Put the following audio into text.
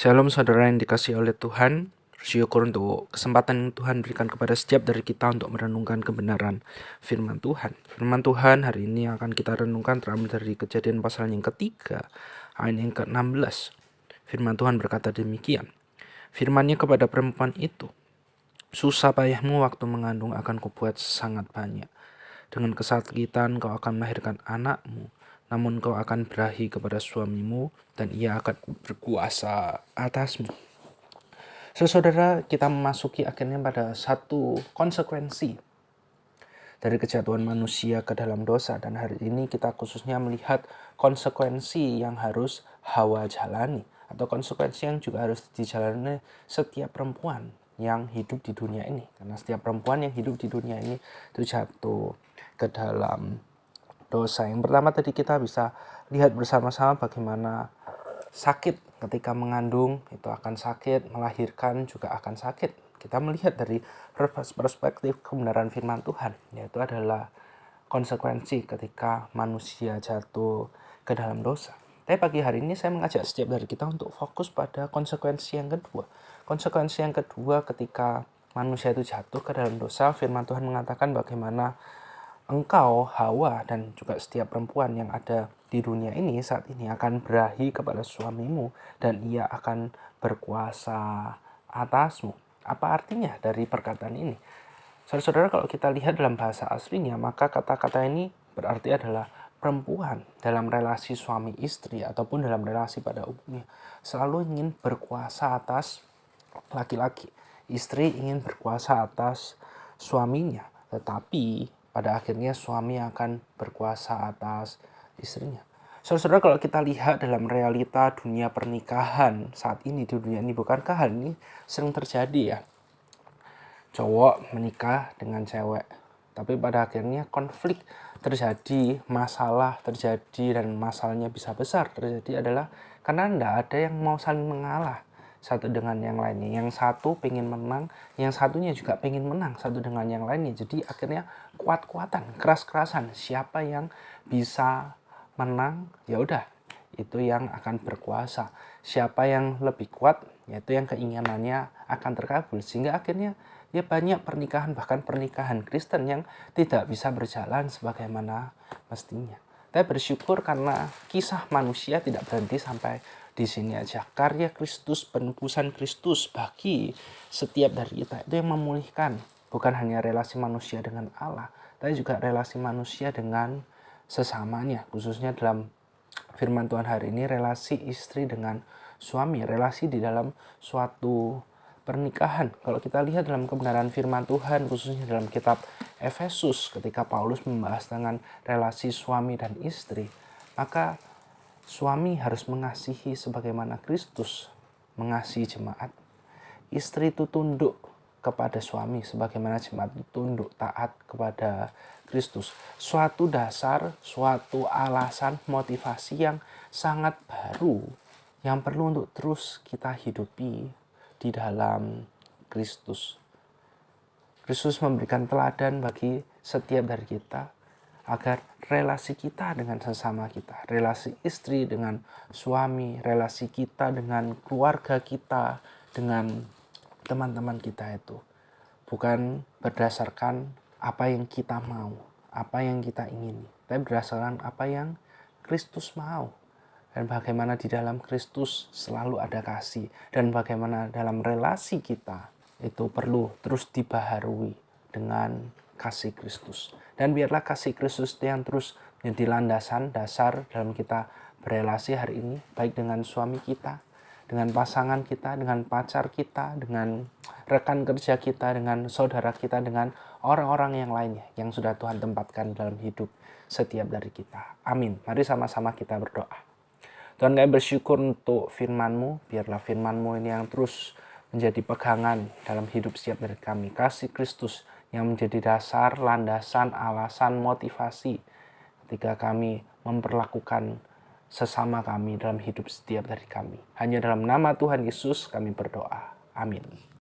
Shalom saudara yang dikasihi oleh Tuhan. Bersyukur untuk kesempatan yang Tuhan berikan kepada setiap dari kita untuk merenungkan kebenaran firman Tuhan. Firman Tuhan hari ini akan kita renungkan terambil dari Kejadian pasal yang ketiga, ayat yang ke-16. Firman Tuhan berkata demikian. Firman-Nya kepada perempuan itu, susah payahmu waktu mengandung akan kubuat sangat banyak. Dengan kesakitan kau akan melahirkan anakmu, namun kau akan berahi kepada suamimu dan ia akan berkuasa atasmu. Saudara, kita memasuki akhirnya pada satu konsekuensi dari kejatuhan manusia ke dalam dosa. Dan hari ini kita khususnya melihat konsekuensi yang harus Hawa jalani, atau konsekuensi yang juga harus dijalani setiap perempuan yang hidup di dunia ini. Karena setiap perempuan yang hidup di dunia ini itu jatuh ke dalam dosa. Yang pertama tadi kita bisa lihat bersama-sama bagaimana sakit ketika mengandung itu akan sakit, melahirkan juga akan sakit. Kita melihat dari perspektif kebenaran firman Tuhan, yaitu adalah konsekuensi ketika manusia jatuh ke dalam dosa. Tapi pagi hari ini saya mengajak setiap dari kita untuk fokus pada konsekuensi yang kedua. Konsekuensi yang kedua ketika manusia itu jatuh ke dalam dosa, firman Tuhan mengatakan bagaimana engkau, Hawa, dan juga setiap perempuan yang ada di dunia ini saat ini akan berahi kepada suamimu dan ia akan berkuasa atasmu. Apa artinya dari perkataan ini? Saudara-saudara, kalau kita lihat dalam bahasa aslinya, maka kata-kata ini berarti adalah perempuan dalam relasi suami istri ataupun dalam relasi pada umumnya selalu ingin berkuasa atas laki-laki. Istri ingin berkuasa atas suaminya, tetapi pada akhirnya suami akan berkuasa atas istrinya. Saudara, kalau kita lihat dalam realita dunia pernikahan saat ini di dunia ini, bukankah hal ini sering terjadi ya? Cowok menikah dengan cewek, tapi pada akhirnya konflik terjadi, masalah terjadi, dan masalahnya bisa besar terjadi adalah karena tidak ada yang mau saling mengalah satu dengan yang lainnya. Yang satu pengen menang, yang satunya juga pengen menang satu dengan yang lainnya. Jadi akhirnya kuat-kuatan, keras-kerasan. Siapa yang bisa menang, ya udah, itu yang akan berkuasa. Siapa yang lebih kuat, yaitu yang keinginannya akan terkabul. Sehingga akhirnya ya banyak pernikahan, bahkan pernikahan Kristen yang tidak bisa berjalan sebagaimana mestinya. Saya bersyukur karena kisah manusia tidak berhenti sampai di sini aja. Karya Kristus, penebusan Kristus bagi setiap dari kita itu yang memulihkan bukan hanya relasi manusia dengan Allah, tapi juga relasi manusia dengan sesamanya. Khususnya dalam firman Tuhan hari ini, relasi istri dengan suami, relasi di dalam suatu pernikahan. Kalau kita lihat dalam kebenaran firman Tuhan, khususnya dalam kitab Efesus, ketika Paulus membahas tentang relasi suami dan istri, maka suami harus mengasihi sebagaimana Kristus mengasihi jemaat. Istri itu tunduk kepada suami sebagaimana jemaat itu tunduk taat kepada Kristus. Suatu dasar, suatu alasan, motivasi yang sangat baru yang perlu untuk terus kita hidupi di dalam Kristus. Kristus memberikan teladan bagi setiap dari kita agar relasi kita dengan sesama kita, relasi istri dengan suami, relasi kita dengan keluarga kita, dengan teman-teman kita itu bukan berdasarkan apa yang kita mau, apa yang kita ingini, tapi berdasarkan apa yang Kristus mau. Dan bagaimana di dalam Kristus selalu ada kasih, dan bagaimana dalam relasi kita itu perlu terus dibaharui dengan kasih Kristus. Dan biarlah kasih Kristus yang terus menjadi landasan dasar dalam kita berelasi hari ini, baik dengan suami kita, dengan pasangan kita, dengan pacar kita, dengan rekan kerja kita, dengan saudara kita, dengan orang-orang yang lainnya yang sudah Tuhan tempatkan dalam hidup setiap dari kita. Amin. Mari sama-sama kita berdoa. Tuhan, kami bersyukur untuk firman-Mu. Biarlah firman-Mu ini yang terus menjadi pegangan dalam hidup setiap dari kami. Kasih Kristus yang menjadi dasar, landasan, alasan, motivasi ketika kami memperlakukan sesama kami dalam hidup setiap dari kami. Hanya dalam nama Tuhan Yesus kami berdoa. Amin.